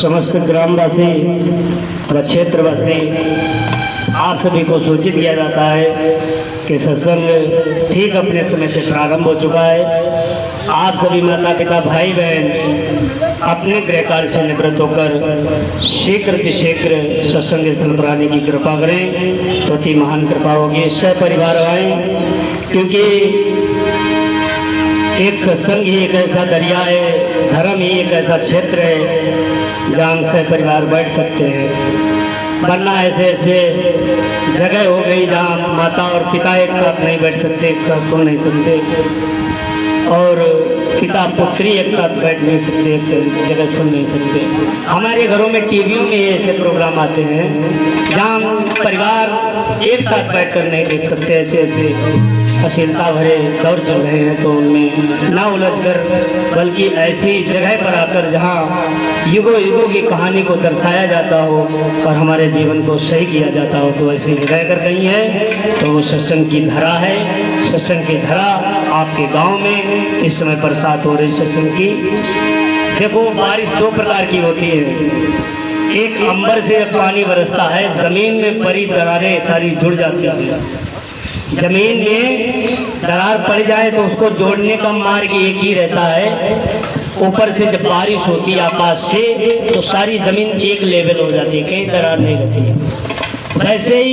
समस्त ग्रामवासी व क्षेत्रवासी आप सभी को सूचित किया जाता है कि सत्संग ठीक अपने समय से प्रारंभ हो चुका है। आप सभी माता पिता भाई बहन अपने गृह कार्य से निवृत्त होकर शीघ्र सत्संग स्थल पर आने की कृपा करें तो अति महान कृपा होगी। सपरिवार आए, क्योंकि एक सत्संग ही एक ऐसा दरिया है, धर्म ही एक ऐसा क्षेत्र है जहाँ से परिवार बैठ सकते हैं। वरना ऐसे ऐसे जगह हो गई जहाँ माता और पिता एक साथ नहीं बैठ सकते, एक साथ सो नहीं सकते, और पिता पुत्री एक साथ बैठ नहीं सकते, एक जगह सुन नहीं सकते। हमारे घरों में टीवियों में ऐसे प्रोग्राम आते हैं जहाँ परिवार एक साथ बैठकर नहीं देख सकते। ऐसे ऐसे अश्लीलता भरे दौर चल रहे हैं, तो उनमें ना उलझकर बल्कि ऐसी जगह पर आकर जहाँ युगों युगों की कहानी को दर्शाया जाता हो और हमारे जीवन को सही किया जाता हो, तो ऐसी जगह अगर कहीं है तो वो सत्संग की धरा है। सत्संग की धरा आपके गांव में इस समय बरसात हो रही सत्संग की। देखो, बारिश दो प्रकार की होती है। एक अंबर से जब पानी बरसता है, जमीन में पड़ी दरारें सारी जुड़ जाती हैं। जमीन में दरार पड़ जाए तो उसको जोड़ने का मार्ग एक ही रहता है। ऊपर से जब बारिश होती है आकाश से, तो सारी जमीन एक लेवल हो जाती है, कहीं दरार नहीं रहती है। वैसे ही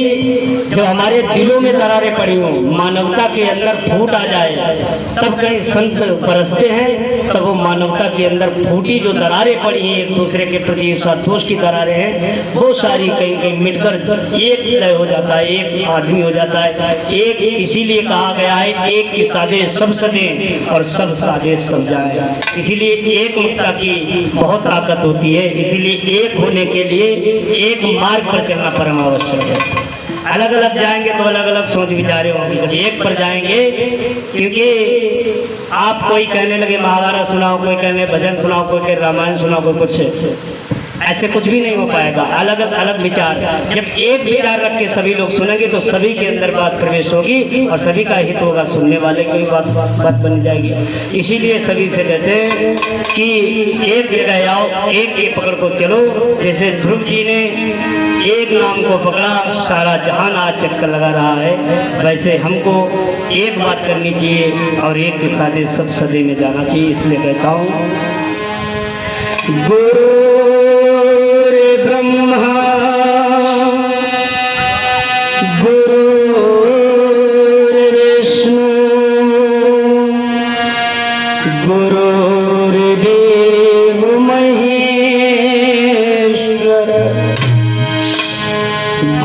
जब हमारे दिलों में दरारें पड़ी हो, मानवता के अंदर फूट आ जाए, तब कहीं संत बरसते हैं, तब वो मानवता के अंदर फूटी जो दरारें पड़ी हैं, एक दूसरे के प्रति संतोष की दरारें हैं, वो सारी कहीं कहीं मिलकर एक लय हो जाता है, एक आदमी हो जाता है। एक इसीलिए कहा गया है, एक की सादे सब सदे और सब सादे सब जाए। इसीलिए एक मुक्ता की बहुत ताकत होती है। इसीलिए एक होने के लिए एक मार्ग पर चलना परम आवश्यक। अलग अलग जाएंगे तो अलग अलग सोच विचारें होंगी, जब एक पर जाएंगे, क्योंकि आप कोई कहने लगे महाभारत सुनाओ, कोई कहने भजन सुनाओ, कोई कहे रामायण सुनाओ, कोई कुछ, ऐसे कुछ भी नहीं हो पाएगा। अलग अलग विचार, जब एक विचार रख के सभी लोग सुनेंगे तो सभी के अंदर बात प्रवेश होगी और सभी का हित होगा, सुनने वाले की बात बन जाएगी। इसीलिए सभी से कहते हैं कि एक जगह आओ, एक के पकड़ को चलो। जैसे ध्रुव जी ने एक नाम को पकड़ा, सारा जहान आज चक्कर लगा रहा है, वैसे हमको एक बात करनी चाहिए और एक के साथ सब सदे में जाना चाहिए। इसलिए कहता हूँ, गुरु ब्रह्मा गुरुर्विष्णु गुरुर्देव महेश्वर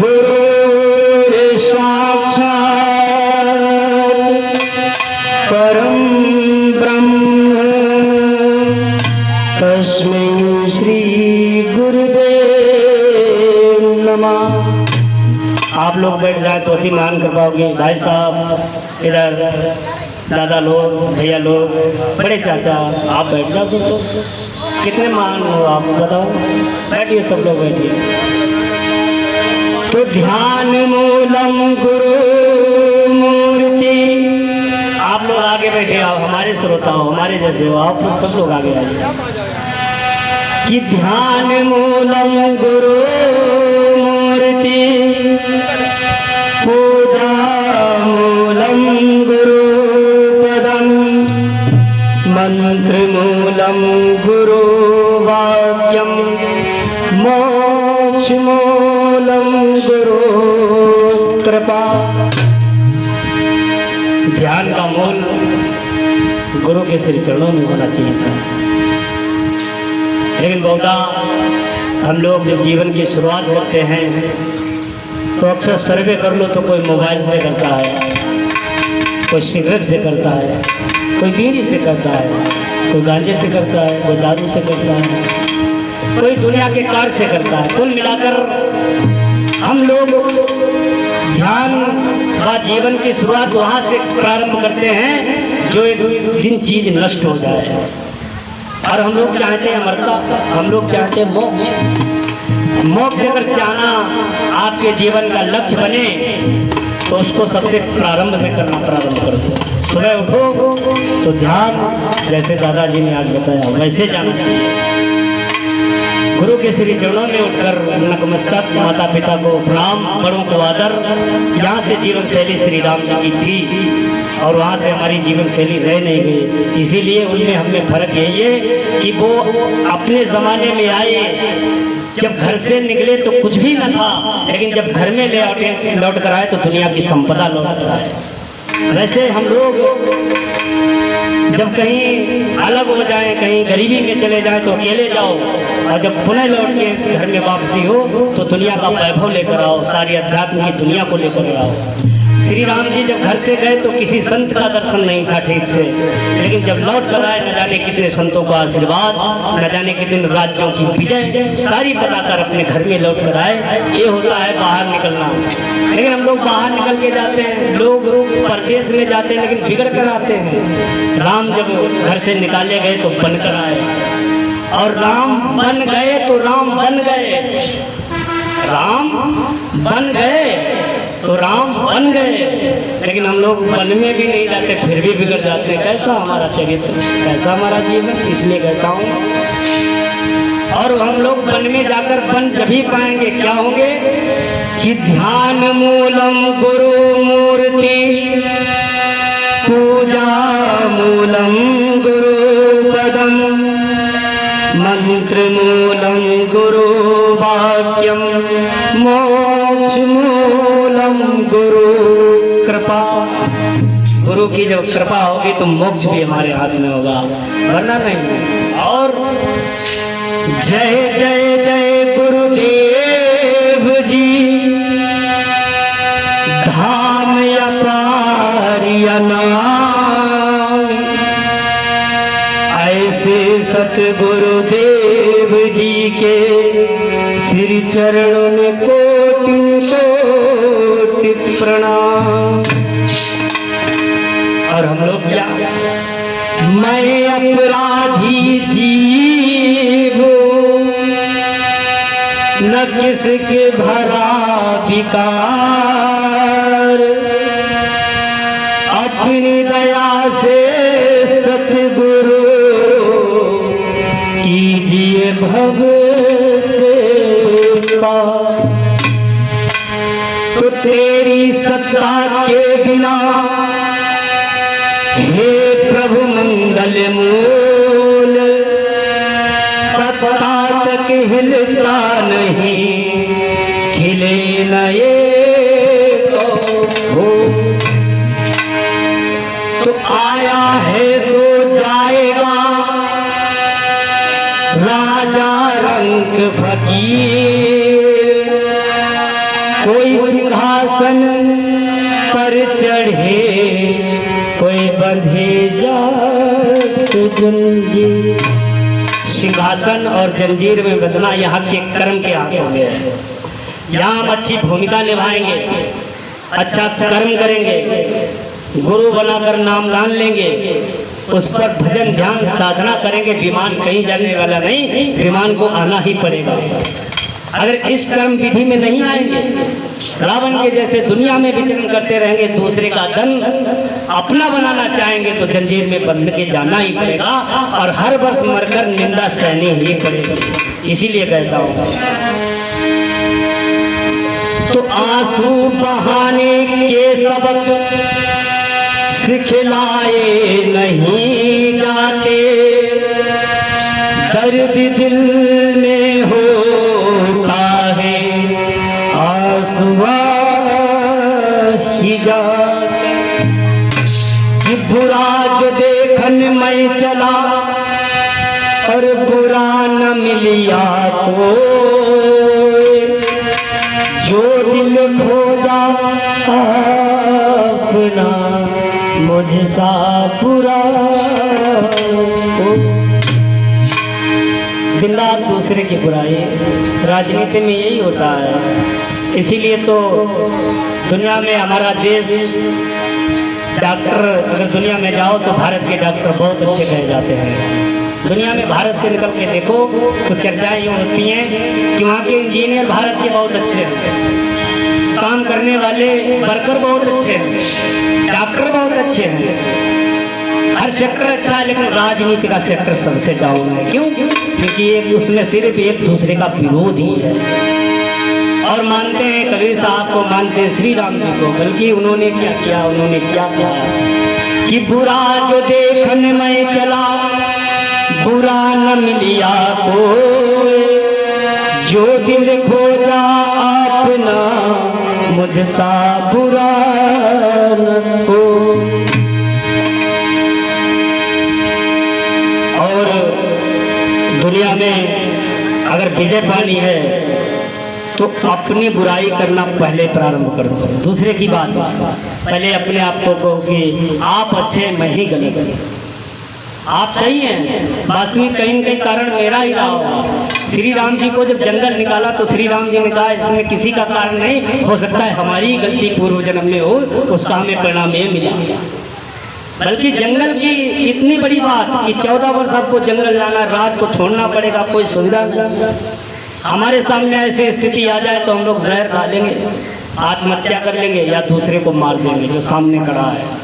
गुरुर् साक्षात् परम ब्रह्म तस्मै श्री आप लोग बैठ जाए तो अति मान कर पाओगे। भाई साहब इधर, दादा लोग, भैया लोग, बड़े चाचा, आप बैठ जा सकते, कितने मान हो आप बताओ। बैठिए, सब लोग बैठिए। तो ध्यान मूलम गुरु मूर्ति, आप लोग आगे बैठे आओ, हमारे श्रोता हो, हमारे जैसे हो, आप सब लोग आगे आइए। कि ध्यान मूलम गुरु मूर्ति, पूजा मूलम गुरु पदम, मंत्र मूलम गुरु वाक्यम, मोक्ष मूलम गुरु कृपा। ध्यान का मूल गुरु के श्री चरणों में होना चाहिए था, लेकिन बहुधा हम लोग जब जीवन की शुरुआत करते हैं तो अक्सर सर्वे कर लो तो कोई मोबाइल से करता है, कोई सिगरेट से करता है, कोई बीड़ी से करता है, कोई गांजे से करता है, कोई दारू से करता है, कोई दुनिया के कार्य से करता है। कुल मिलाकर हम लोग ध्यान व जीवन की शुरुआत वहाँ से प्रारंभ करते हैं जो एक दिन चीज नष्ट हो जाए। और हम लोग चाहते हैं अमरता, हम लोग चाहते हैं मोक्ष। मोक्ष अगर चाहना आपके जीवन का लक्ष्य बने तो उसको सबसे प्रारंभ में करना प्रारंभ कर दो। सुबह उठो तो ध्यान, जैसे दादाजी ने आज बताया वैसे जाना चाहिए। गुरु के श्री चरणों में उठकर नतमस्तक, माता पिता को प्रणाम, बड़ों को आदर। यहाँ से जीवन शैली श्री राम जी की थी और वहाँ से हमारी जीवन शैली रह नहीं गई। इसीलिए उनमें हमें फर्क यही है कि वो अपने ज़माने में आए, जब घर से निकले तो कुछ भी न था, लेकिन जब घर में लौट कर आए तो दुनिया की संपदा लौट कर आए। वैसे हम लोग जब कहीं अलग हो जाएं, कहीं गरीबी में चले जाएं तो अकेले जाओ, और जब पुनः लौट के इस घर में वापसी हो तो दुनिया का वैभव लेकर आओ, सारी अध्यात्म की दुनिया को लेकर आओ। श्री राम जी जब घर से गए तो किसी संत का दर्शन नहीं था ठीक से, लेकिन जब लौट कर आए, न जाने कितने संतों का आशीर्वाद, न जाने कितने राज्यों की विजय सारी बताकर अपने घर में लौट कर आए। ये होता है बाहर निकलना। लेकिन हम लोग बाहर निकल के जाते हैं, लोग परदेश में जाते हैं लेकिन बिगड़ कर आते हैं। राम जब घर से निकाले गए तो बनकर आए, और राम बन गए तो राम बन गए, राम बन गए तो राम बन गए। लेकिन हम लोग वन में भी नहीं जाते, फिर भी बिगड़ जाते हैं। कैसा हमारा चरित्र, कैसा हमारा जीवन, इसलिए कहता हूँ। और हम लोग वन में जाकर वन जब ही पाएंगे, क्या होंगे कि ध्यान मूलम गुरु मूर्ति, पूजा मूलम गुरु पदम, मंत्र मूलम गुरु वाक्यम, मोक्ष मूलम गुरु कृपा। गुरु की जब कृपा होगी तो मोक्ष भी हमारे हाथ में होगा, वरना नहीं। और जय जय जय गुरुदेव जी, धाम अपार अनाम, ऐसे सतगुरुदेव जी के श्री चरणों में कोटि कोटि प्रणाम। और हम लोग क्या, मैं अपराधी जीव, न किसके भरा विकार, अपनी दया से सतगुरु कीजिए भव से पार। तो तेरी सत्ता के बिना हे प्रभु मंगल मूल, पत्ता तक हिलता नहीं, खिले नए हो। तो आया है सो जाएगा, राजा रंग फकीर, कोई सिंहासन पर चढ़े, कोई बंधे जात जंजीर। सिंहासन और जंजीर में बंधना यहाँ के कर्म के हाथों में है। यहाँ हम अच्छी भूमिका निभाएंगे, अच्छा कर्म करेंगे, गुरु बनाकर नाम दान लेंगे, उस पर भजन ध्यान साधना करेंगे। विमान कहीं जाने वाला नहीं, विमान को आना ही पड़ेगा। अगर इस कर्म विधि में नहीं आएंगे, रावण के जैसे दुनिया में विचरण करते रहेंगे, दूसरे का धन अपना बनाना चाहेंगे, तो जंजीर में बंध के जाना ही पड़ेगा और हर वर्ष मरकर निंदा सहनी ही पड़ेगी। इसीलिए कहता हूँ, तो आंसू बहाने के सबक सिखलाए नहीं जाते, दर्द दिल में होता है, आंसुआ ही जाते। कि बुरा जो देखन मैं चला और बुरा न मिलिया कोई, जो दिल खोजा अपना मुझसा बुरा बिंदा दूसरे की बुराई। राजनीति में यही होता है। इसीलिए तो दुनिया में हमारा देश, डॉक्टर अगर दुनिया में जाओ तो भारत के डॉक्टर बहुत अच्छे कहे जाते हैं। दुनिया में भारत से निकल के देखो तो चर्चाएं यूँ होती हैं कि वहाँ के इंजीनियर भारत के बहुत अच्छे हैं, काम करने वाले वर्कर बहुत अच्छे हैं, डॉक्टर बहुत अच्छे हैं। हर सेक्टर अच्छा है, लेकिन राजनीति का सेक्टर सबसे डाउन है। क्यों? क्योंकि एक उसमें सिर्फ एक दूसरे का विरोध ही है। और मानते हैं कबीर साहब को, मानते हैं श्री राम जी को, बल्कि उन्होंने क्या किया, उन्होंने क्या कहा कि बुरा जो देखने में चला बुरा न मिलिया कोई, जो दिल खोजा अपना मुझसा बुरा न हो। और दुनिया में अगर विजय पानी है तो अपनी बुराई करना पहले प्रारंभ कर दो। दूसरे की बात पहले अपने आप को कहो कि आप अच्छे, मैं ही गलत, आप सही हैं। वास्तविक कहीं न कहीं कारण मेरा ही रहा होगा। श्री राम जी को जब जंगल निकाला तो श्री राम जी ने कहा इसमें किसी का कारण नहीं हो सकता है, हमारी गलती पूर्व जन्म में हो, उसका हमें परिणाम ये मिला। बल्कि जंगल की इतनी बड़ी बात कि 14 वर्ष आपको जंगल जाना, रात को छोड़ना पड़ेगा, कोई सुविधा नहीं। हमारे सामने ऐसी स्थिति आ जाए तो हम लोग जहर खा लेंगे, आत्महत्या कर लेंगे या दूसरे को मार देंगे जो सामने खड़ा है।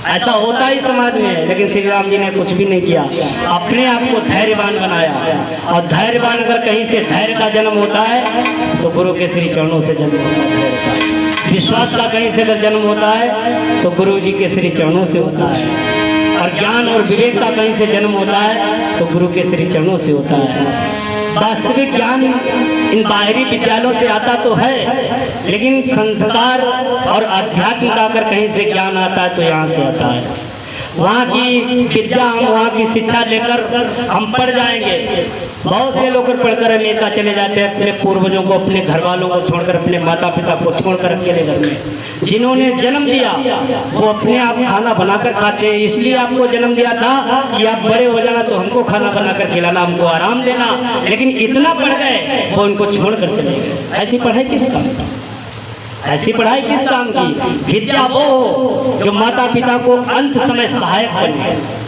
ऐसा होता ही समाज में है। लेकिन श्री राम जी ने कुछ भी नहीं किया, अपने आप को धैर्यवान बनाया। और धैर्यवान अगर कहीं से धैर्य का जन्म होता है तो गुरु के श्री चरणों से जन्म होता है धैर्य का। विश्वास का कहीं से अगर जन्म होता है तो गुरु जी के श्री चरणों से होता है। और ज्ञान और विवेक का कहीं से जन्म होता है तो गुरु के श्री चरणों से होता है। वास्तविक ज्ञान इन बाहरी विद्यालयों से आता तो है, लेकिन संस्कार और अध्यात्म का अगर कहीं से ज्ञान आता है तो यहाँ से आता है। वहाँ की विद्या, हम वहाँ की शिक्षा लेकर हम पढ़ जाएंगे। बहुत से लोग पढ़कर अमेरिका चले जाते हैं, अपने पूर्वजों को, अपने घर वालों को छोड़कर, अपने माता पिता को छोड़कर अकेले घर में। जिन्होंने जन्म दिया वो अपने आप खाना बनाकर खाते हैं। इसलिए आपको जन्म दिया था कि आप बड़े हो जाना तो हमको खाना बनाकर खिलाना, हमको आराम देना। लेकिन इतना पढ़ गए वो उनको छोड़कर चले गए। ऐसी पढ़ाई किस काम की? ऐसी पढ़ाई किस काम की? विद्या वो हो जो माता पिता को अंत समय सहायक बने,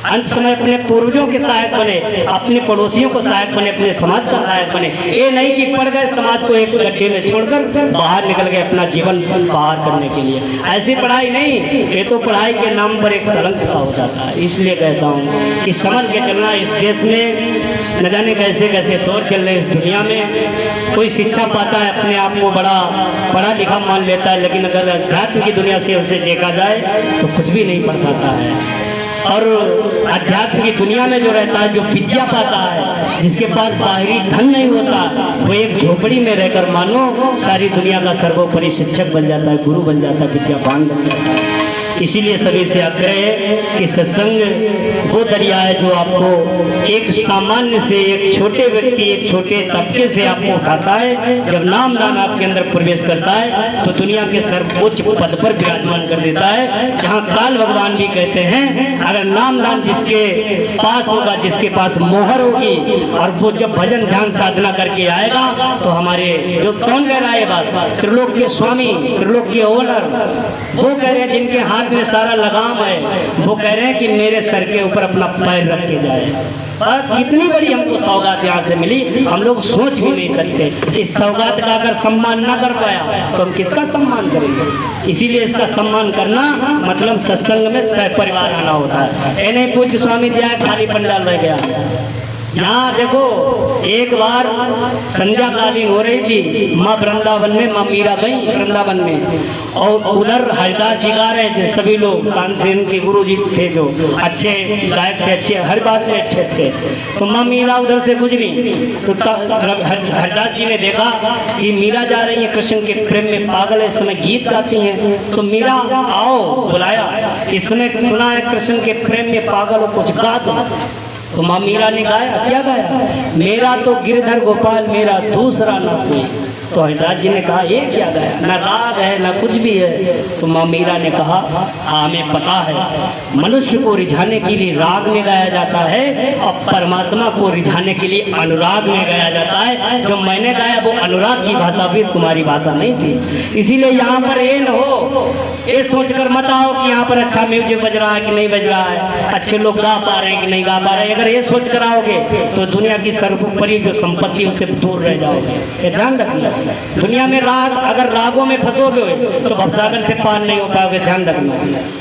अंत समय अपने पूर्वजों के सहायक बने, अपने पड़ोसियों को सहायक बने, अपने समाज का सहायक बने। ये नहीं कि पढ़ गए समाज को एक गड्ढे में छोड़कर बाहर निकल गए अपना जीवन बाहर करने के लिए। ऐसी पढ़ाई नहीं, ये तो पढ़ाई के नाम पर एक कलंक सा हो जाता है। इसलिए कहता हूँ कि समझ के चलना। इस देश में न जाने कैसे कैसे दौर चल रहे। इस दुनिया में कोई शिक्षा पाता है, अपने आप को बड़ा पढ़ा लिखा मान लेता है, लेकिन अगर अध्यात्म की दुनिया से उसे देखा जाए तो कुछ भी नहीं पढ़ पाता है। और अध्यात्म की दुनिया में जो रहता है, जो विद्या पाता है, जिसके पास बाहरी धन नहीं होता, वो एक झोपड़ी में रहकर मानो सारी दुनिया का सर्वोपरि शिक्षक बन जाता है, गुरु बन जाता है, विद्यावान बन जाता है। इसीलिए सभी से आग्रह है कि सत्संग वो दरिया है जो आपको एक सामान्य से, एक छोटे व्यक्ति, एक छोटे तबके से आपको उठाता है। जब नाम दान आपके अंदर प्रवेश करता है तो दुनिया के सर्वोच्च पद पर विराजमान कर देता है, जहाँ काल भगवान भी कहते हैं अगर नाम दान जिसके पास होगा, जिसके पास मोहर होगी, और वो जब भजन ध्यान साधना करके आएगा तो हमारे जो कौन कह रहा है बात, त्रिलोक के स्वामी, त्रिलोक के ओनर, वो कह रहे हैं जिनके हाथ में सारा लगाम है, वो कह रहे हैं कि मेरे सर के ऊपर अपना पैर रख के जाए। और कितनी बड़ी हमको सौगात यहाँ से मिली, हम लोग सोच भी नहीं सकते। इस सौगात का अगर सम्मान ना कर पाया तो हम किसका सम्मान करेंगे? इसीलिए इसका सम्मान करना मतलब सत्संग में सहपरिवार आना होता है। ये नहीं पूज्य स्वामी जी आए खाली पंडाल रह गया। यहाँ देखो, एक बार संध्या कालीन हो रही थी, माँ वृंदावन में, माँ मीरा गई वृंदावन में, और उधर हरिदास जी गा रहे थे। सभी लोग, तानसेन के गुरु जी थे जो अच्छे गायक थे, अच्छे हर बात में अच्छे थे। तो माँ मीरा उधर से गुजरी तो हरिदास जी ने देखा कि मीरा जा रही है, कृष्ण के प्रेम में पागल है, इस समय गीत गाती हैं। तो मीरा आओ बुलाया, इस समय सुना है कृष्ण के प्रेम में पागल हो, कुछ गा दो। तो माँ मीरा ने गाया, क्या गाया? मेरा तो गिरधर गोपाल मेरा दूसरा ना कोई। तो हरिदास जी ने कहा ये क्या गाया? ना राग है ना कुछ भी है। तो माँ मीरा ने कहा हमें पता है, मनुष्य को रिझाने के लिए राग में गाया जाता है और परमात्मा को रिझाने के लिए अनुराग में गाया जाता है। जो मैंने गाया वो अनुराग की भाषा भी, तुम्हारी भाषा नहीं थी। इसीलिए यहाँ पर ये न हो, ये सोचकर मत आओ कि यहाँ पर अच्छा म्यूजिक बज रहा है कि नहीं बज रहा है, अच्छे लोग गा पा रहे हैं कि नहीं गा पा रहे हैं। अगर ये सोच कर आओगे तो दुनिया की सर्वोपरि जो संपत्ति उससे दूर रह जाओगे। ये ध्यान रखना। दुनिया में राग, अगर रागों में फंसोगे तो भवसागर से पार नहीं हो पाओगे, ध्यान रखना।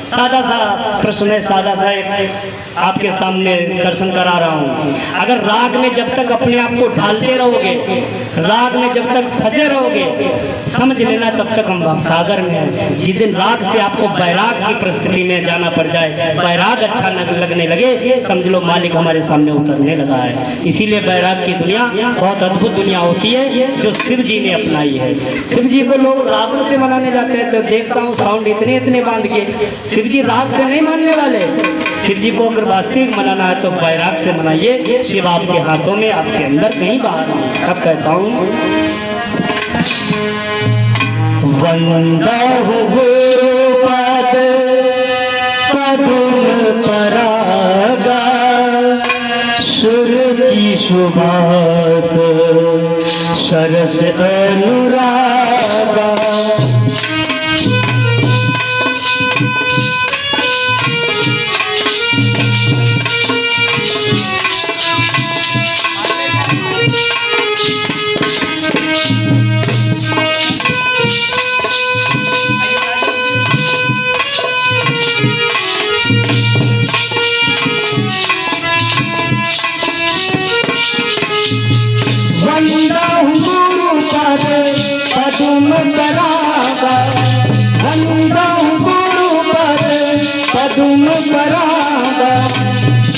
सादा सा प्रश्न है, सादा सा एक आपके सामने दर्शन करा रहा हूँ। अगर राग में जब तक अपने आप को ढालते रहोगे, राग में जब तक फंसे रहोगे, समझ लेना तब तक हम भवसागर में हैं। जिस दिन राग से आपको बैराग की परिस्थिति में जाना पड़ जाए, बैराग अच्छा लगने लगे, समझ लो मालिक हमारे सामने उतरने लगा है। इसीलिए बैराग की दुनिया बहुत अद्भुत दुनिया होती है जो शिव जी ने अपनाई है। शिव जी को लोग राग से मनाने जाते हैं, तो देखता हूँ साउंड इतने इतने बांध के। शिव जी राग से नहीं मानने वाले। शिव जी को अगर वास्तविक मनाना है तो बैराग से मनाइए। शिव आपके हाथों में, आपके अंदर, कहीं बाहर नहीं। अब कहता हूँ वंदहु गुरुपद पदुम परागा सुरुचि सुभाष सरस अनुरागा।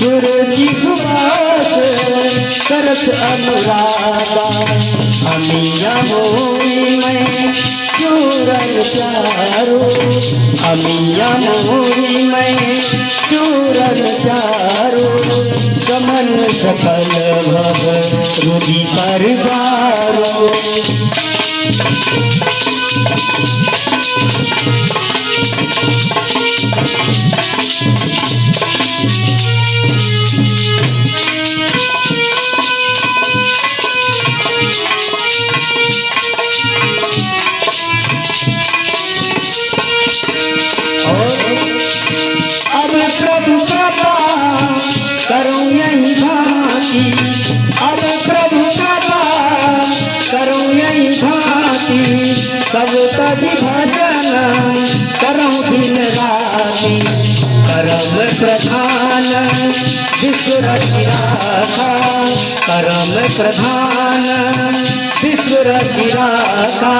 सुरुचि सुभाष सरस अनुरागा। अमिया मोरी में चूरन चारो, अमिया मोरी में चूरन चारो। समन सकल भव रुधि परवारो। अब प्रभु कृपा करूं यही भांति, अब प्रभु कृपा करूं यही भांति। सब तज भजन करूं दिन राति। करम प्रधान विश्व रचिराखा, करम प्रधान विश्व रचिराखा।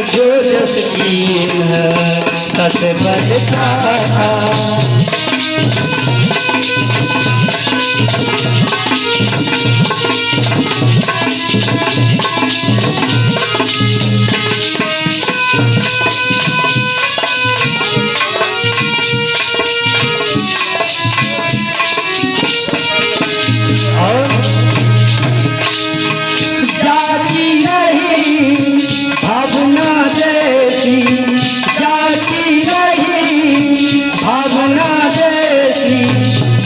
जो जस कीन तस बल चाहा। जाती रही भावना जैसी, जाती रही भावना जैसी।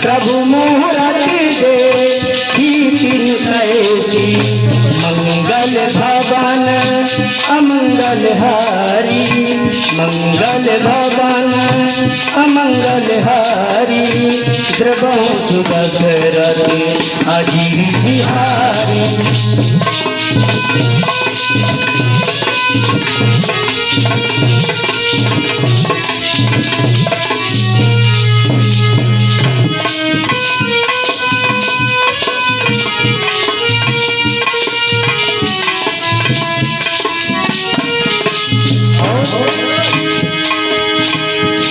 प्रभु मोहरत दे तीन कैसी। मंगल भवन अमंगल हारी, मंगल भवन अमंगल हारी। द्रवं सुदशरथ अजीर बिहारी।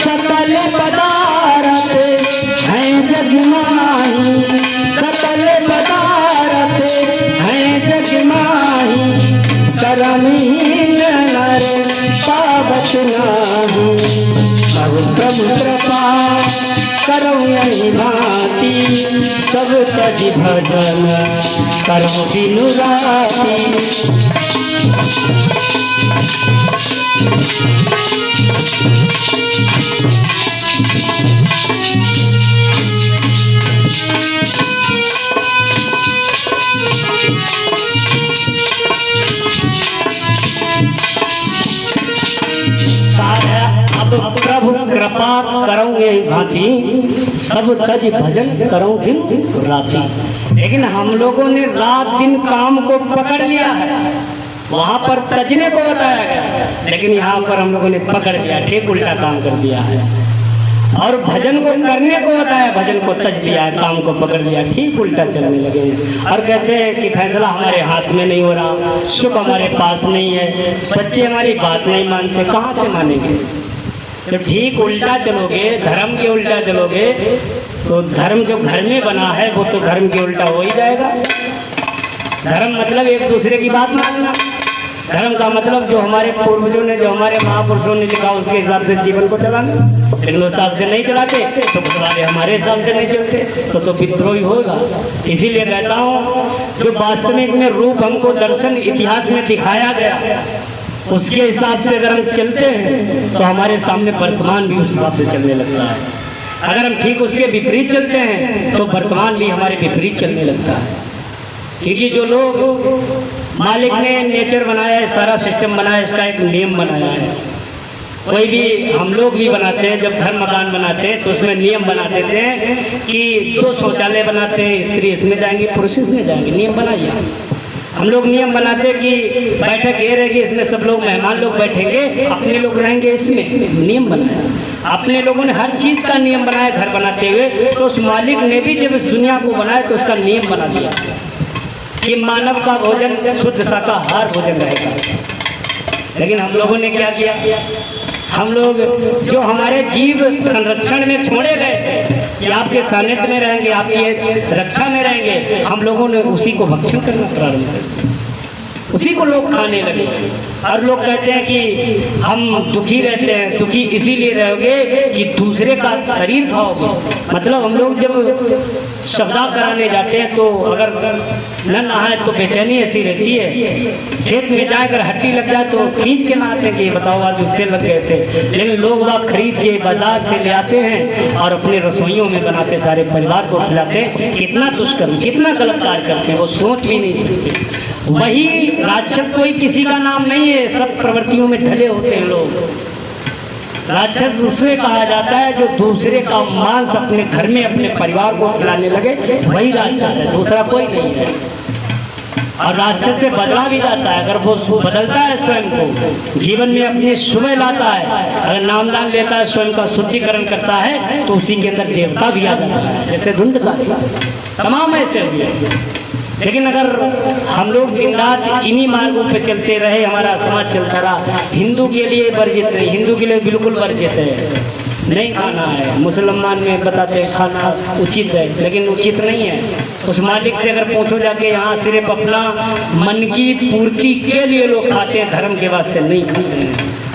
सकल पदार्थ हैं जग माही, सकल पदार्थ हैं जग माही। करमहीन नर पावत नाही। अब प्रभु कृपा करो यही भांति। सब तज भजन करो दिन राति। अब प्रभु कृपा करूं यही भांति। सब तज भजन करूं दिन राति। लेकिन हम लोगों ने रात दिन काम को पकड़ लिया है। वहाँ पर तजने को बताया गया, लेकिन यहाँ पर हम लोगों ने पकड़ लिया, ठीक उल्टा काम कर दिया है। और भजन को करने को बताया, भजन को तज लिया है, काम को पकड़ लिया, ठीक उल्टा चलने लगे। और कहते हैं कि फैसला हमारे हाथ में नहीं हो रहा, सुख हमारे पास नहीं है, बच्चे हमारी बात नहीं मानते, कहाँ से मानेंगे? जब ठीक उल्टा चलोगे, धर्म के उल्टा चलोगे, तो धर्म जो घर में बना है वो तो धर्म के उल्टा हो ही जाएगा। धर्म मतलब एक दूसरे की बात मानना, धर्म का मतलब जो हमारे पूर्वजों ने, जो हमारे महापुरुषों ने लिखा उसके हिसाब से जीवन को चलाना। लेकिन उस हिसाब से नहीं चलाते तो गुरुद्वारे हमारे हिसाब से नहीं चलते तो विद्रोही होगा। इसीलिए कहता हूँ जो वास्तविक में रूप हमको दर्शन इतिहास में दिखाया गया उसके हिसाब से अगर हम चलते हैं तो हमारे सामने वर्तमान भी उस हिसाब से चलने लगता है। अगर हम ठीक उसके विपरीत चलते हैं तो वर्तमान भी हमारे विपरीत चलने लगता है। क्योंकि जो लोग मालिक ने नेचर बनाया है, सारा सिस्टम बनाया है, इसका एक नियम बनाया है। कोई भी हम लोग भी बनाते हैं, जब घर मकान बनाते हैं तो उसमें नियम बना देते हैं कि 2 शौचालय बनाते हैं, स्त्री इसमें जाएंगी, पुरुष इसमें जाएंगे, नियम बनाइए। हम लोग नियम बनाते हैं कि बैठक ये रहेगी, इसमें सब लोग मेहमान लोग बैठेंगे, अपने लोग रहेंगे, इसमें नियम बनाया। अपने लोगों ने हर चीज़ का नियम बनाया घर बनाते हुए, तो उस मालिक ने भी जब इस दुनिया को बनाया तो उसका नियम बना दिया कि मानव का भोजन शुद्ध शाकाहार भोजन रहेगा। लेकिन हम लोगों ने क्या किया? हम लोग जो हमारे जीव संरक्षण में छोड़े गए थे कि आपके सानिध्य में रहेंगे, आपकी रक्षा में रहेंगे, हम लोगों ने उसी को भक्षण करना प्रारंभ कर दिया, उसी को लोग खाने लगे। और लोग कहते हैं कि हम दुखी रहते हैं, दुखी इसीलिए रहोगे कि दूसरे का शरीर खाओगे। मतलब हम लोग जब शवदाह कराने जाते हैं तो अगर न नहाए तो बेचैनी ऐसी रहती है, खेत में जाकर हड्डी लग जाए तो खींच के नहाते हैं कि बताओ आज उससे लग गए थे। लेकिन लोग वह खरीद के बाजार से ले आते हैं और अपने रसोइयों में बनाते, सारे परिवार को खिलाते। कितना दुष्कर्म, कितना गलत कार्य करते हैं, वो सोच भी नहीं सकते। वही राक्षस कोई किसी का नाम नहीं है, सब प्रवृत्तियों में ढले होते हैं लोग। राक्षस उसे कहा जाता है जो दूसरे का मांस अपने घर में अपने परिवार को खिलाने लगे, वही राक्षस है, दूसरा कोई नहीं है। और राक्षस से बदला भी जाता है अगर वो बदलता है, स्वयं को जीवन में अपने सुबह लाता है, अगर नामदान लेता है, स्वयं का शुद्धिकरण करता है, तो उसी के अंदर देवता भी आ जाता है, जैसे धुंधकारी तमाम ऐसे हुए। लेकिन अगर हम लोग दिन रात इन्हीं मार्गों पर चलते रहे, हमारा समाज चलता रहा। हिंदू के लिए वर्जित नहीं, हिंदू के लिए बिल्कुल वर्जित है, नहीं खाना है। मुसलमान में बताते हैं खाना उचित है, लेकिन उचित नहीं है। उस मालिक से अगर पूछो जाके, यहाँ सिर्फ अपना मन की पूर्ति के लिए लोग खाते हैं, धर्म के वास्ते नहीं खाते हैं।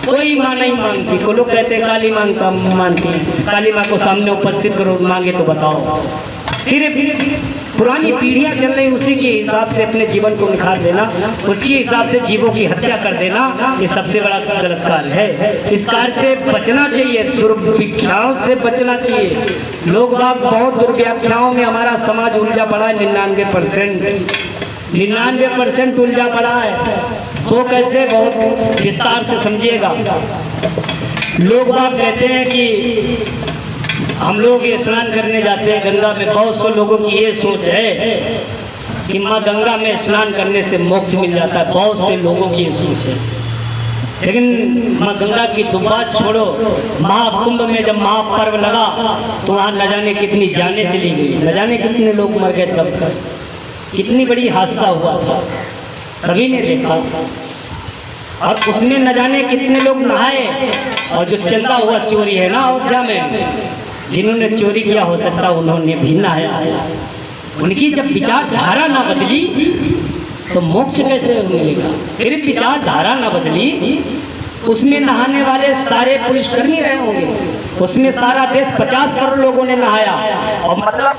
कोई माँ नहीं मांगती, को लोग कहते हैं काली माँ का मानती है, काली माँ को सामने उपस्थित करो, मांगे तो बताओ। सिर्फ पुरानी पीढ़ियां चल रही, उसी के हिसाब से अपने जीवन को निखार देना, उसके हिसाब से जीवों की हत्या कर देना, ये सबसे बड़ा गलत कार्य है। इस कार्य से बचना चाहिए, दुर्व्याख्याओं से बचना चाहिए। लोग बाग बहुत दुर्व्याख्याओं में हमारा समाज उलझा पड़ा है, 99% उलझा पड़ा है। वो कैसे, बहुत विस्तार से समझिएगा। लोग बाग कहते हैं कि हम लोग स्नान करने जाते हैं गंगा में, बहुत से लोगों की ये सोच है कि माँ गंगा में स्नान करने से मोक्ष मिल जाता है, बहुत से लोगों की ये सोच है। लेकिन माँ गंगा की तो बात छोड़ो, महाकुंभ में जब महापर्व लगा तो वहाँ न जाने कितनी जानें चली गई, न जाने कितने लोग मर गए, तब कितनी बड़ी हादसा हुआ था, सभी ने देखा। और उसमें न जाने कितने लोग नहाए। और जो चंदा हुआ चोरी है ना अयोध्या में, जिन्होंने चोरी किया हो सकता उन्होंने भी नहाया। उनकी जब विचारधारा ना बदली तो मोक्ष कैसे मिलेगा? सिर्फ विचारधारा ना बदली, उसमें नहाने वाले सारे पुरुष कर नहीं रहे होंगे, उसमें सारा देश 50 करोड़ लोगों ने नहाया। और मतलब